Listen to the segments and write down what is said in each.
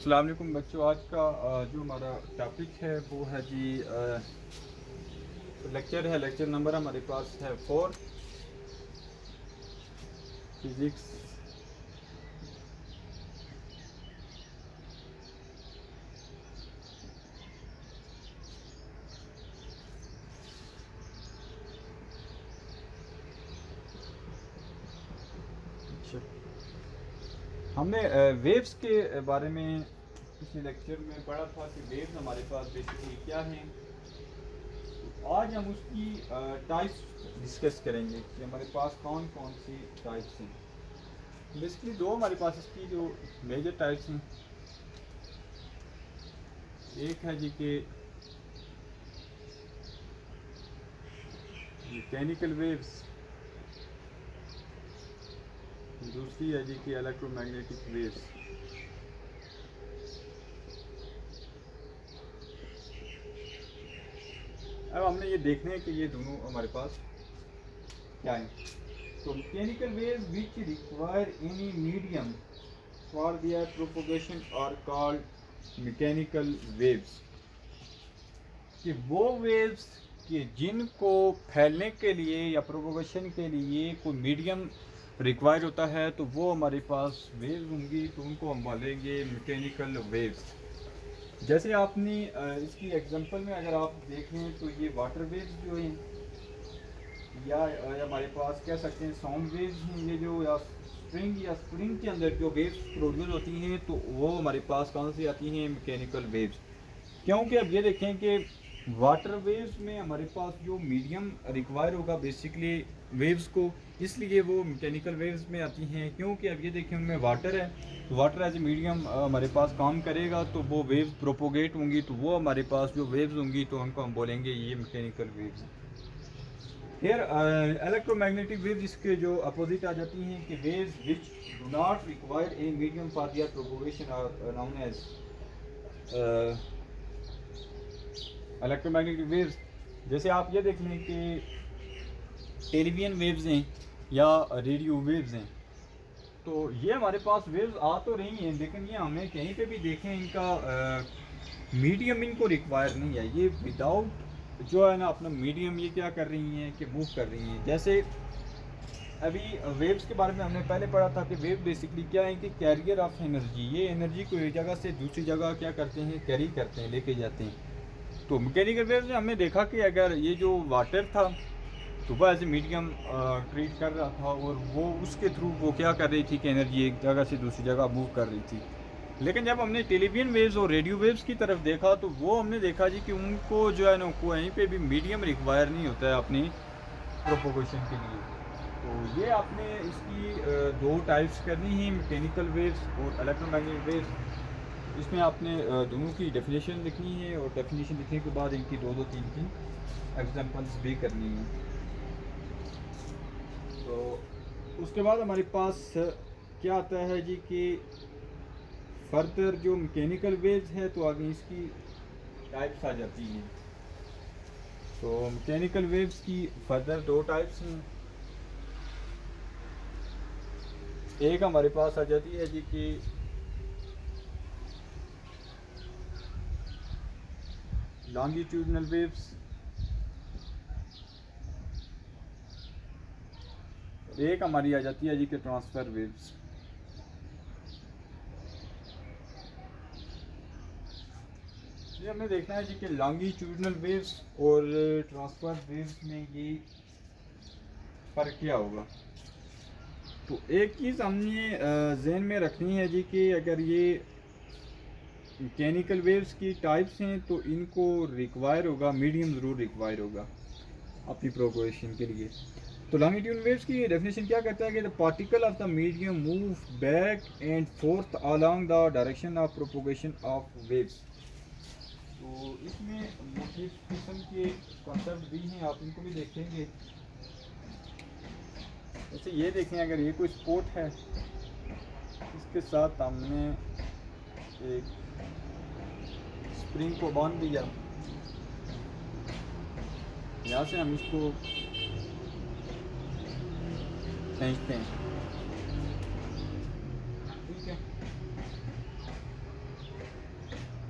अस्सलाम वालेकुम बच्चों। आज का जो हमारा टॉपिक है वो है जी लेक्चर है। लेक्चर नंबर हमारे पास है 4 फिज़िक्स। अच्छा, हमने वेव्स के बारे में पिछले लेक्चर में पढ़ा था कि वेव्स हमारे पास बेसिकली क्या हैं। आज हम उसकी टाइप्स डिस्कस करेंगे कि हमारे पास कौन कौन सी टाइप्स हैं। बेसिकली दो हमारे पास इसकी जो मेजर टाइप्स हैं, एक है जी कि मैकेनिकल वेव्स, दूसरी है जी कि इलेक्ट्रोमैग्नेटिक वेव्स। अब हमने ये देखना है कि ये दोनों हमारे पास क्या है। तो mechanical waves which require any medium for their propagation are called mechanical waves. कि वो वेव्स कि जिनको फैलने के लिए या प्रोपोगेशन के लिए कोई मीडियम रिक्वायर होता है तो वो हमारे पास वेव्स होंगी, तो उनको हम बोलेंगे मैकेनिकल वेव्स। जैसे आपने इसकी एग्जांपल में अगर आप देखें तो ये वाटर वेव्स जो हैं या हमारे पास कह सकते हैं साउंड वेव्स हैं, ये जो या स्प्रिंग के अंदर जो वेव्स प्रोड्यूस होती हैं तो वो हमारे पास कौन सी आती हैं, मैकेनिकल वेव्स। क्योंकि अब ये देखें कि वाटर वेव्स में हमारे पास जो मीडियम रिक्वायर होगा बेसिकली वेव्स को, इसलिए वो मैकेनिकल वेव्स में आती हैं। क्योंकि अब ये देखें उनमें वाटर है, तो वाटर एज ए मीडियम हमारे पास काम करेगा तो वो वेव्स प्रोपोगेट होंगी, तो वो हमारे पास जो वेव्स होंगी तो उनको हम बोलेंगे ये मैकेनिकल वेव्स हैं। फिर इलेक्ट्रोमैग्नेटिक वेव्स इसके जो अपोजिट आ जाती हैं कि waves which do not require a medium for their propagation are known as electromagnetic waves. जैसे आप ये देख लें कि टेलीविजन वेव्स हैं या रेडियो वेव्स हैं, तो ये हमारे पास वेव्स आ तो रही हैं लेकिन ये हमें कहीं पे भी देखें इनका मीडियम इनको रिक्वायर नहीं है। ये विदाउट जो है ना अपना मीडियम ये क्या कर रही हैं कि मूव कर रही हैं। जैसे अभी वेव्स के बारे में हमने पहले पढ़ा था कि वेव बेसिकली क्या है कि कैरियर ऑफ एनर्जी। ये एनर्जी को एक जगह से दूसरी जगह क्या करते हैं, कैरी करते हैं, लेके जाते हैं। तो मैकेनिकल वेव्स में हमने देखा कि अगर ये जो वाटर था तो वह एज ए मीडियम ट्रीट कर रहा था और वो उसके थ्रू वो क्या कर रही थी कि एनर्जी एक जगह से दूसरी जगह मूव कर रही थी। लेकिन जब हमने टेलीविजन वेव्स और रेडियो वेव्स की तरफ देखा तो वो हमने देखा जी कि उनको जो है ना कहीं पे भी मीडियम रिक्वायर नहीं होता है अपनी प्रोपोगेशन के लिए। तो ये आपने इसकी दो टाइप्स करनी है, मैकेनिकल वेव्स और इलेक्ट्रोमैग्नेटिक वेव्स। इसमें आपने दोनों की डेफिनेशन लिखनी है और डेफिनेशन लिखने के बाद इनकी दो दो तीन तीन एग्जांपल्स भी करनी है। तो उसके बाद हमारे पास क्या आता है जी कि फर्दर जो मैकेनिकल वेव्स है तो आगे इसकी टाइप्स आ जाती हैं। तो मैकेनिकल वेव्स की फर्दर दो टाइप्स हैं। एक हमारे पास आ जाती है जी कि लॉन्गिट्यूडनल वेव्स, एक हमारी आ जाती है जी कि ट्रांसफर वेव्स। ये हमें देखना है जी कि लॉन्गिट्यूडनल वेव्स और ट्रांसफर वेव्स में ये फ़र्क क्या होगा। तो एक चीज़ हमने जहन में रखनी है जी कि अगर ये मैकेनिकल वेव्स की टाइप्स हैं तो इनको रिक्वायर होगा मीडियम ज़रूर रिक्वायर होगा अपनी प्रोपोगेशन के लिए। तो लॉन्गिट्यूडनल वेव्स की डेफिनेशन क्या कहता है कि the particle of the medium move back and fourth along the direction of propagation of waves. तो इसमें मुख्तलिफ किस्म के कॉन्सेप्ट भी हैं, आप इनको भी देखेंगे। जैसे ये देखें, अगर ये कोई स्पोर्ट है, इसके साथ हमने एक स्प्रिंग को बांध दिया, यहाँ से हम इसको खींचते हैं, ठीक है।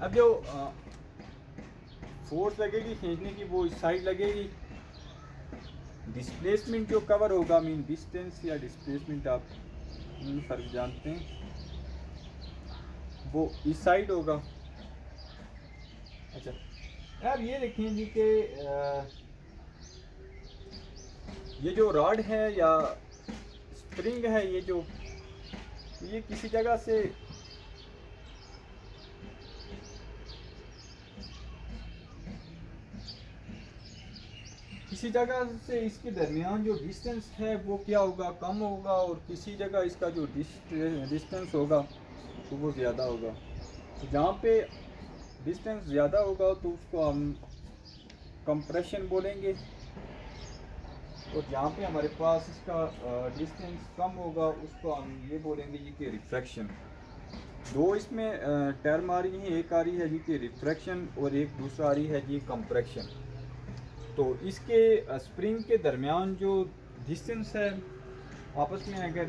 अब जो फोर्स लगेगी खींचने की वो इस साइड लगेगी, डिस्प्लेसमेंट जो कवर होगा मीन डिस्टेंस या डिस्प्लेसमेंट आप फ़र्क जानते हैं, वो इस साइड होगा। अच्छा अब ये देखें जी कि ये जो रॉड है या स्प्रिंग है, ये किसी जगह से इसके दरमियान जो डिस्टेंस है वो क्या होगा, कम होगा, और किसी जगह इसका जो डिस्टेंस होगा तो वो ज़्यादा होगा। तो जहाँ पे डिस्टेंस ज़्यादा होगा तो उसको हम कंप्रेशन बोलेंगे, और जहाँ पे हमारे पास इसका डिस्टेंस कम होगा उसको हम ये बोलेंगे जी कि रिफ्रैक्शन। दो इसमें टर्म आ रही हैं, एक आ रही है जी कि रिफ्रैक्शन और एक दूसरा आ रही है जी कंप्रेशन। तो इसके स्प्रिंग के दरमियान जो डिस्टेंस है आपस में अगर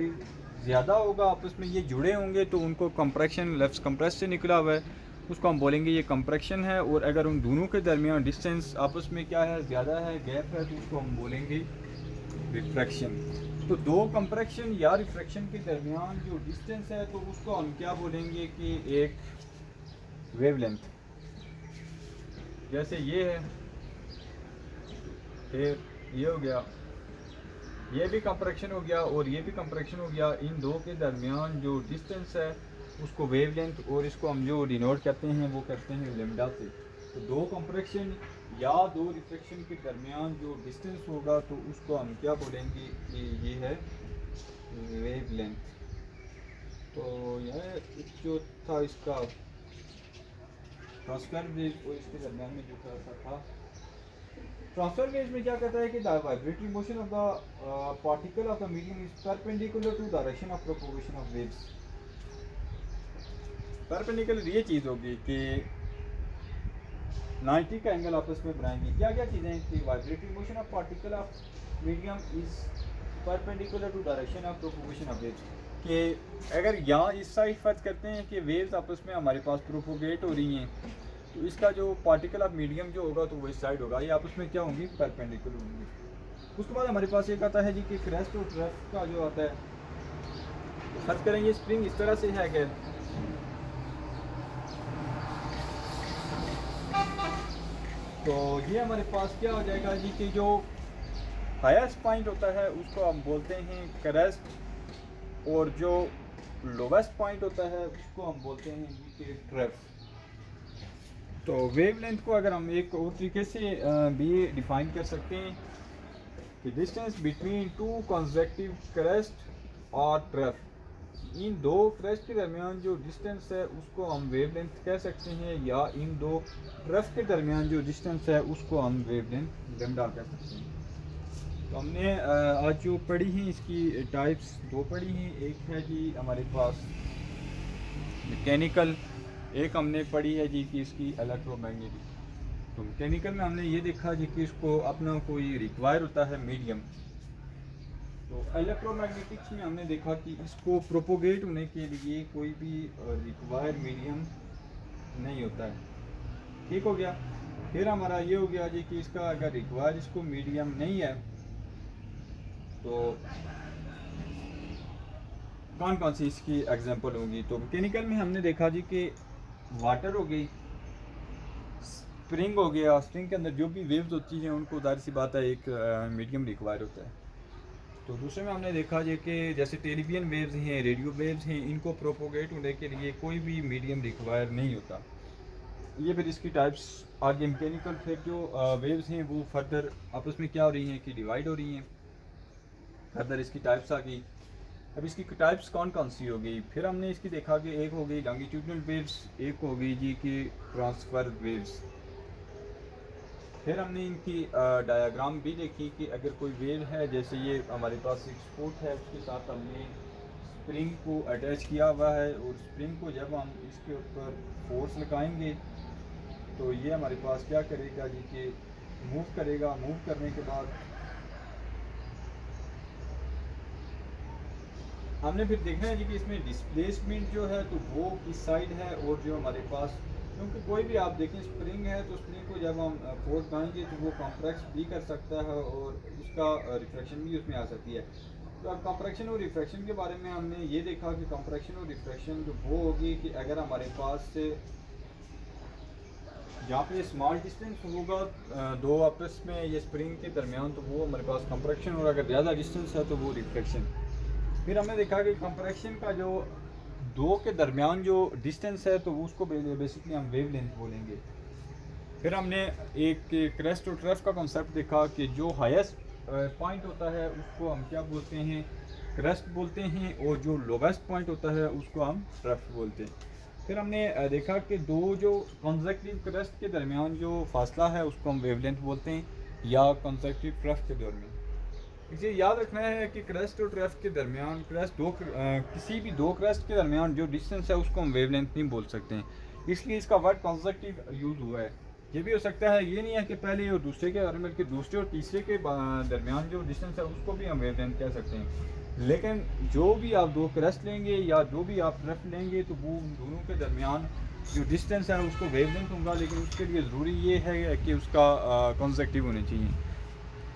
ज़्यादा होगा, आपस में ये जुड़े होंगे तो उनको कंप्रेशन, लेफ्ट कंप्रेस से निकला हुआ है, उसको हम बोलेंगे ये कंप्रेशन है। और अगर उन दोनों के दरमियान डिस्टेंस आपस में क्या है, ज़्यादा है, गैप है, तो उसको हम बोलेंगे रिफ्रैक्शन। तो दो कंप्रेशन या रिफ्रैक्शन के दरमियान जो डिस्टेंस है तो उसको हम क्या बोलेंगे कि एक वेवलेंथ। जैसे ये है, फिर ये हो गया, ये भी कंप्रेशन हो गया और ये भी कंप्रेशन हो गया। इन दो के दरमियान जो डिस्टेंस है उसको वेवलेंथ, और इसको हम जो डिनोट करते हैं वो करते हैं लेमडा से। तो दो कंप्रेशन या दो रिफ्रैक्शन के दरमियान जो डिस्टेंस होगा तो उसको हम क्या बोलेंगे कि ये है वेवलेंथ। तो यह जो था इसका ट्रांसफर वेव और इसके दरमियान में जो था ट्रांसफर वेव में क्या कहता है कि the vibratory motion of the particle of the medium is perpendicular to direction of propagation of waves. Perpendicular ये चीज़ होगी कि 90 का एंगल आपस में बनाएंगे। क्या क्या चीज़ें हैं कि vibratory motion of particle of medium is perpendicular to direction of propagation of waves, कि अगर यहाँ इस साइड फर्ज करते हैं कि वेव्स आपस में हमारे पास प्रोपोगेट हो रही हैं, तो इसका जो पार्टिकल ऑफ मीडियम जो होगा तो वो इस साइड होगा, ये आपस में क्या होंगी, परपेंडिकुलर होंगी। उसके बाद हमारे पास एक आता है जी कि क्रेस्ट और ट्रफ का जो आता है, फर्ज करेंगे स्प्रिंग इस तरह से है कि तो ये हमारे पास क्या हो जाएगा जी कि जो हाईएस्ट पॉइंट होता है उसको हम बोलते हैं क्रेस्ट, और जो लोवेस्ट पॉइंट होता है उसको हम बोलते हैं जी कि ट्रफ। तो वेवलेंथ को अगर हम एक और तरीके से भी डिफाइन कर सकते हैं कि distance between two consecutive crest और ट्रफ, इन दो क्रेस्ट के दरमियान जो डिस्टेंस है उसको हम वेवलेंथ कह सकते हैं, या इन दो ट्रफ के दरमियान जो डिस्टेंस है उसको हम वेवलेंथ लैम्डा कह सकते हैं। तो हमने आज जो पढ़ी हैं इसकी टाइप्स दो पढ़ी हैं, एक है जी हमारे पास मैकेनिकल, एक हमने पढ़ी है जी कि इसकी इलेक्ट्रोमैग्नेटिक। तो मैकेनिकल में हमने ये देखा जी कि इसको अपना कोई रिक्वायर होता है मीडियम। तो इलेक्ट्रोमैग्नेटिक्स में हमने देखा कि इसको प्रोपोगेट होने के लिए कोई भी रिक्वायर मीडियम नहीं होता है। ठीक हो गया। फिर हमारा ये हो गया जी कि इसका अगर रिक्वायर इसको मीडियम नहीं है तो कौन कौन सी इसकी एग्जांपल होंगी। तो मैकेनिकल में हमने देखा जी कि वाटर हो गई, स्प्रिंग हो गया, स्प्रिंग के अंदर जो भी वेव्स होती हैं उनको जाहिर सी बात है एक मीडियम रिक्वायर होता है। तो दूसरे में हमने देखा जी कि जैसे टेलीविजन वेव्स हैं, रेडियो वेव्स हैं, इनको प्रोपोगेट होने के लिए कोई भी मीडियम रिक्वायर नहीं होता। ये फिर इसकी टाइप्स आगे मैकेनिकल। फिर जो वेव्स हैं वो फर्दर आपस में क्या हो रही हैं कि डिवाइड हो रही हैं, फर्दर इसकी टाइप्स आ गई। अब इसकी टाइप्स कौन कौन सी हो गई, फिर हमने इसकी देखा कि एक हो गई लॉन्गिट्यूडनल वेव्स, एक हो गई जी कि ट्रांसफर वेव्स। फिर हमने इनकी डायग्राम भी देखी कि अगर कोई वेव है, जैसे ये हमारे पास एक स्पोर्ट है, उसके साथ हमने स्प्रिंग को अटैच किया हुआ है, और स्प्रिंग को जब हम इसके ऊपर फोर्स लगाएंगे तो ये हमारे पास क्या करेगा जी कि मूव करेगा। मूव करने के बाद हमने फिर देखना है जी कि इसमें डिस्प्लेसमेंट जो है तो वो किस साइड है, और जो हमारे पास क्योंकि कोई भी आप देखें स्प्रिंग है तो स्प्रिंग को जब हम फोर्स बनाएंगे तो वो कॉम्प्रेक्स भी कर सकता है और उसका रिफ्रैक्शन भी उसमें आ सकती है। तो अब कंप्रेक्शन और रिफ्रैक्शन के बारे में हमने ये देखा कि कंप्रेक्शन और रिफ्रैक्शन जो वो होगी कि अगर हमारे पास से जहाँ पे स्मॉल डिस्टेंस होगा दो आपस में ये स्प्रिंग के दरमियान तो वो हमारे पास कंप्रेक्शन, और अगर ज़्यादा डिस्टेंस है तो वो रिफ्रैक्शन। फिर हमने देखा कि कंप्रेक्शन का जो दो के दरमियान जो डिस्टेंस है तो उसको बेसिकली हम वेव लेंथ बोलेंगे। फिर हमने एक क्रेस्ट और ट्रफ का कॉन्सेप्ट देखा कि जो हाईएस्ट पॉइंट होता है उसको हम क्या बोलते हैं, क्रेस्ट बोलते हैं, और जो लोवेस्ट पॉइंट होता है उसको हम ट्रफ बोलते हैं। फिर हमने देखा कि दो जो कॉन्सेक्टिव क्रेस्ट के दरमियान जो फासला है उसको हम वेवलेंथ बोलते हैं, या कॉन्सेक्टिव ट्रफ के दरमियान। इसे याद रखना है कि क्रेस्ट और ट्रफ के दरमियान किसी भी दो क्रेस्ट के दरमियान जो डिस्टेंस है उसको हम वेवलेंथ नहीं बोल सकते हैं, इसलिए इसका वर्ड कॉन्सेक्टिव यूज़ हुआ है। ये भी हो सकता है, ये नहीं है कि पहले और दूसरे के दरमियान, बल्कि दूसरे और तीसरे के दरमियान जो डिस्टेंस है उसको भी हम वेवलेंथ कह सकते हैं। लेकिन जो भी आप दो क्रेस्ट लेंगे या जो भी आप ट्रफ लेंगे तो वो दोनों के दरमियान जो डिस्टेंस है उसको वेवलेंथ होगा, लेकिन उसके लिए ज़रूरी ये है कि उसका कॉन्सेक्टिव होने चाहिए।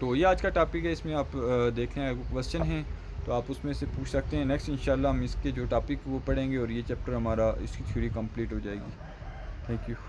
तो ये आज का टॉपिक है, इसमें आप देखें अगर क्वेश्चन हैं तो आप उसमें से पूछ सकते हैं। नेक्स्ट इंशाल्लाह हम इसके जो टॉपिक वो पढ़ेंगे और ये चैप्टर हमारा इसकी थ्योरी कंप्लीट हो जाएगी। Thank you.